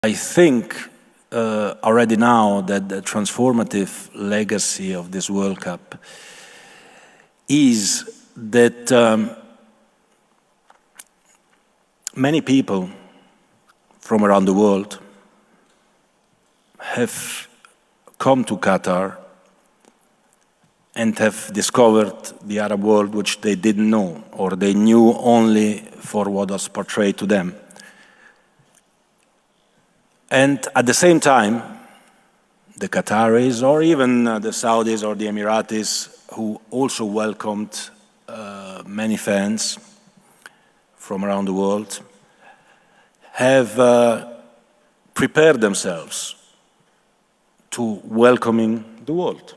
I think already now that the transformative legacy of this World Cup is that many people from around the world have come to Qatar and have discovered the Arab world which they didn't know, or they knew only for what was portrayed to them. And at the same time, the Qataris, or even the Saudis or the Emiratis, who also welcomed many fans from around the world, have prepared themselves to welcoming the world,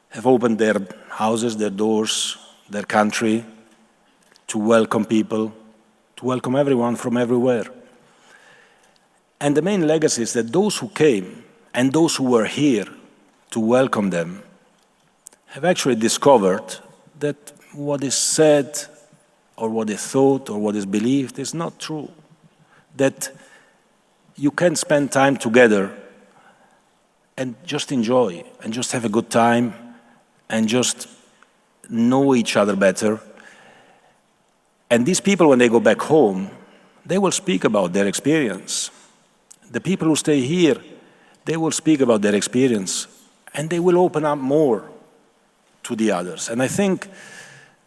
have opened their houses, their doors, their country to welcome people, to welcome everyone from everywhere. And the main legacy is that those who came and those who were here to welcome them have actually discovered that what is said or what is thought or what is believed is not true. That you can spend time together and just enjoy and just have a good time and just know each other better. And these people, when they go back home, they will speak about their experience. The people who stay here, they will speak about their experience and they will open up more to the others. And I think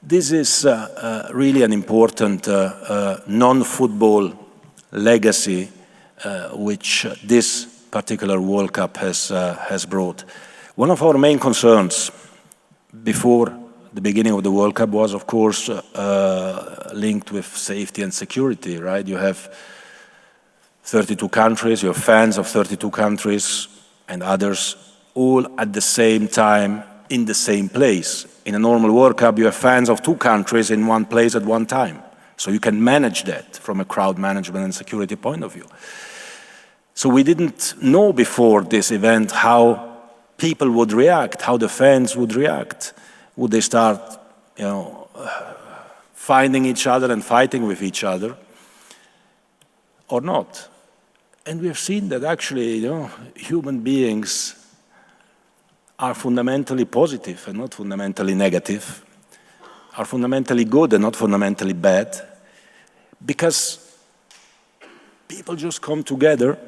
this is really an important non-football legacy which this particular World Cup has brought. One of our main concerns before the beginning of the World Cup was, of course, linked with safety and security, right? You have 32 countries, you have fans of 32 countries and others, all at the same time in the same place. In a normal World Cup, you have fans of 2 countries in one place at one time. So you can manage that from a crowd management and security point of view. So we didn't know before this event how people would react, how the fans would react. Would they start, finding each other and fighting with each other or not? And we have seen that actually, human beings are fundamentally positive and not fundamentally negative, are fundamentally good and not fundamentally bad, because people just come together,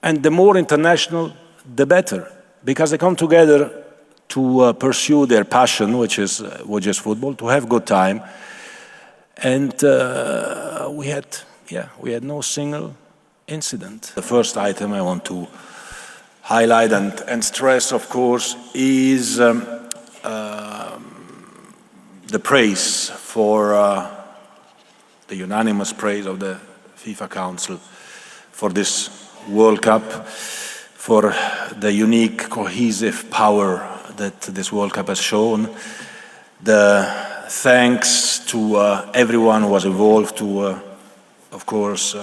and the more international, the better, because they come together to pursue their passion, which is football, to have good time. And we had no single incident. The first item I want to highlight and stress, of course, is the praise for the unanimous praise of the FIFA Council for this World Cup, for the unique cohesive power that this World Cup has shown. The thanks to everyone who was involved, to, of course,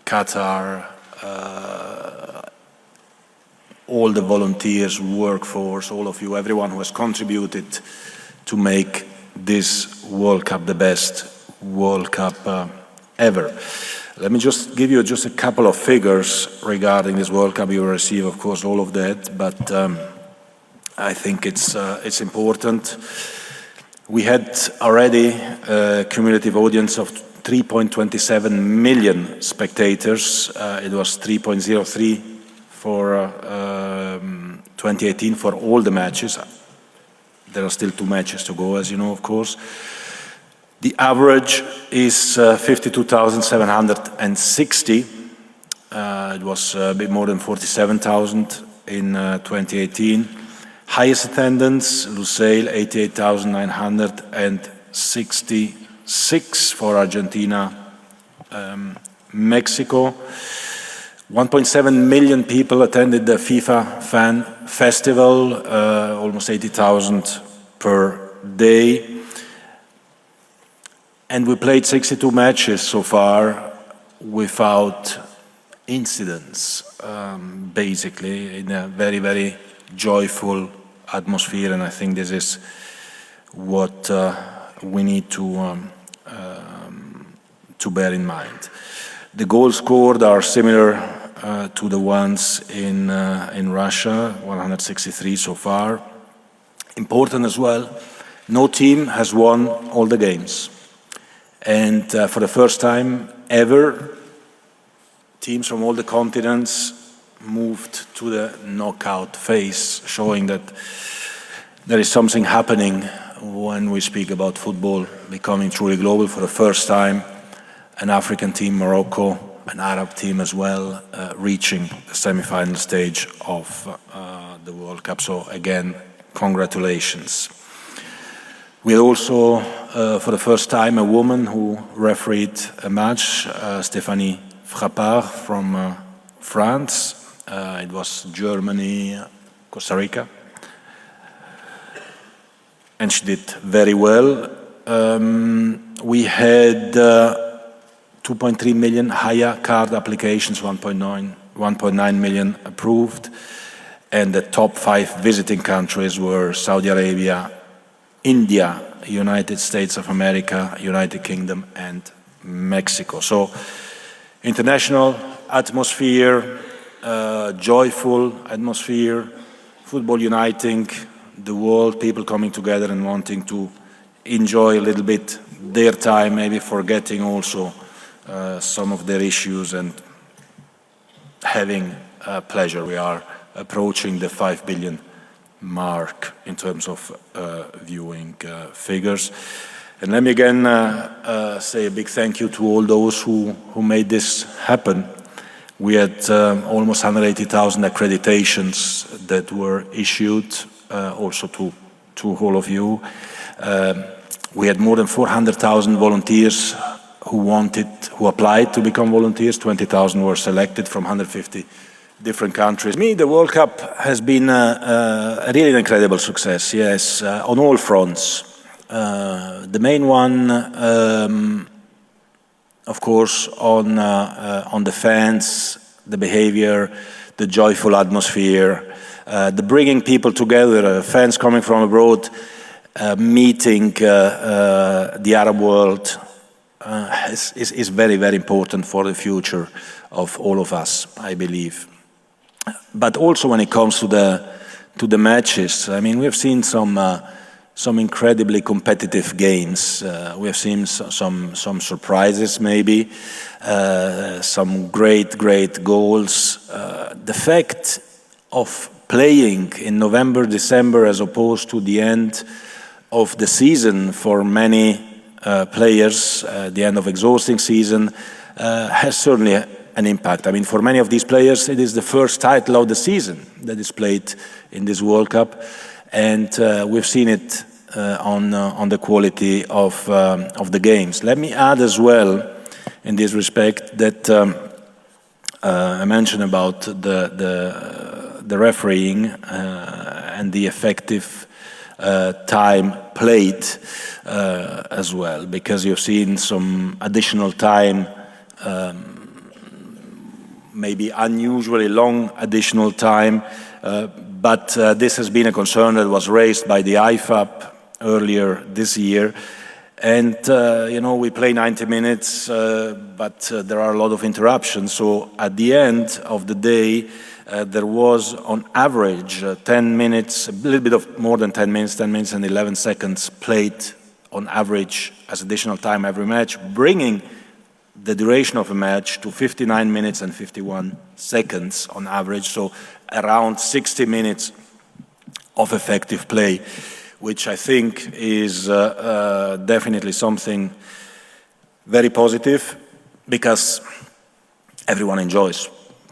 Qatar, all the volunteers, workforce, all of you, everyone who has contributed to make this World Cup the best World Cup ever. Let me just give you just a couple of figures regarding this World Cup. You will receive, of course, all of that, but I think it's important. We had already a cumulative audience of 3.27 million spectators. It was 3.03 for 2018 for all the matches. There are still 2 matches to go, as you know, of course. The average is 52,760. It was a bit more than 47,000 in 2018. Highest attendance, Lusail, 88,966 for Argentina, Mexico. 1.7 million people attended the FIFA Fan Festival, almost 80,000 per day. And we played 62 matches so far without incidents, basically, in a very, very joyful atmosphere. And I think this is what we need to bear in mind. The goals scored are similar to the ones in Russia, 163 so far. Important as well, no team has won all the games. And for the first time ever, teams from all the continents moved to the knockout phase, showing that there is something happening when we speak about football becoming truly global. For the first time, an African team, Morocco, an Arab team as well, reaching the semi-final stage of the World Cup. So again, congratulations. We had also, for the first time, a woman who refereed a match, Stéphanie Frappard from France. It was Germany, Costa Rica. And she did very well. We had 2.3 million Haya card applications, 1.9 million approved. And the top 5 visiting countries were Saudi Arabia, India, United States of America, United Kingdom, and Mexico. So, international atmosphere, joyful atmosphere, football uniting the world, people coming together and wanting to enjoy a little bit their time, maybe forgetting also some of their issues and having pleasure. We are approaching the 5 billion mark in terms of viewing figures. And let me again say a big thank you to all those who made this happen. We had almost 180,000 accreditations that were issued, also to all of you. We had more than 400,000 volunteers who applied to become volunteers. 20,000 were selected from 150 different countries. For me, the World Cup has been a really incredible success, yes, on all fronts. The main one, of course, on the fans, the behavior, the joyful atmosphere, the bringing people together, fans coming from abroad, meeting the Arab world, is very, very important for the future of all of us, I believe. But also when it comes to the matches, I mean, we have seen some incredibly competitive games. We have seen some surprises, maybe, some great goals. The fact of playing in November, December, as opposed to the end of the season for many players, the end of exhausting season, has certainly an impact. I mean, for many of these players, it is the first title of the season that is played in this World Cup, and we've seen it on the quality of the games. Let me add as well, in this respect, that I mentioned about the refereeing and the effective time played as well, because you've seen some additional time, maybe unusually long additional time, but this has been a concern that was raised by the IFAB earlier this year. And, you know, we play 90 minutes, but there are a lot of interruptions. So at the end of the day, there was on average 10 minutes, a little bit of more than 10 minutes and 11 seconds played on average as additional time every match, bringing the duration of a match to 59 minutes and 51 seconds on average, so around 60 minutes of effective play, which I think is definitely something very positive, because everyone enjoys.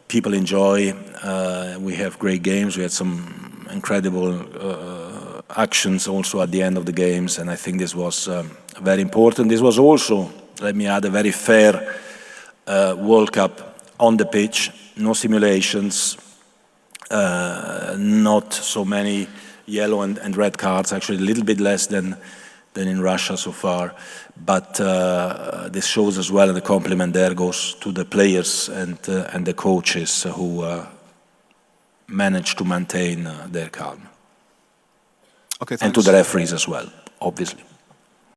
People enjoy. We have great games. We had some incredible actions also at the end of the games, and I think this was very important. This was also, let me add, a very fair World Cup on the pitch. No simulations, not so many yellow and red cards, actually a little bit less than in Russia so far. But this shows as well, and the compliment there goes to the players and the coaches who managed to maintain their calm. Okay, thanks. And to the referees as well, obviously.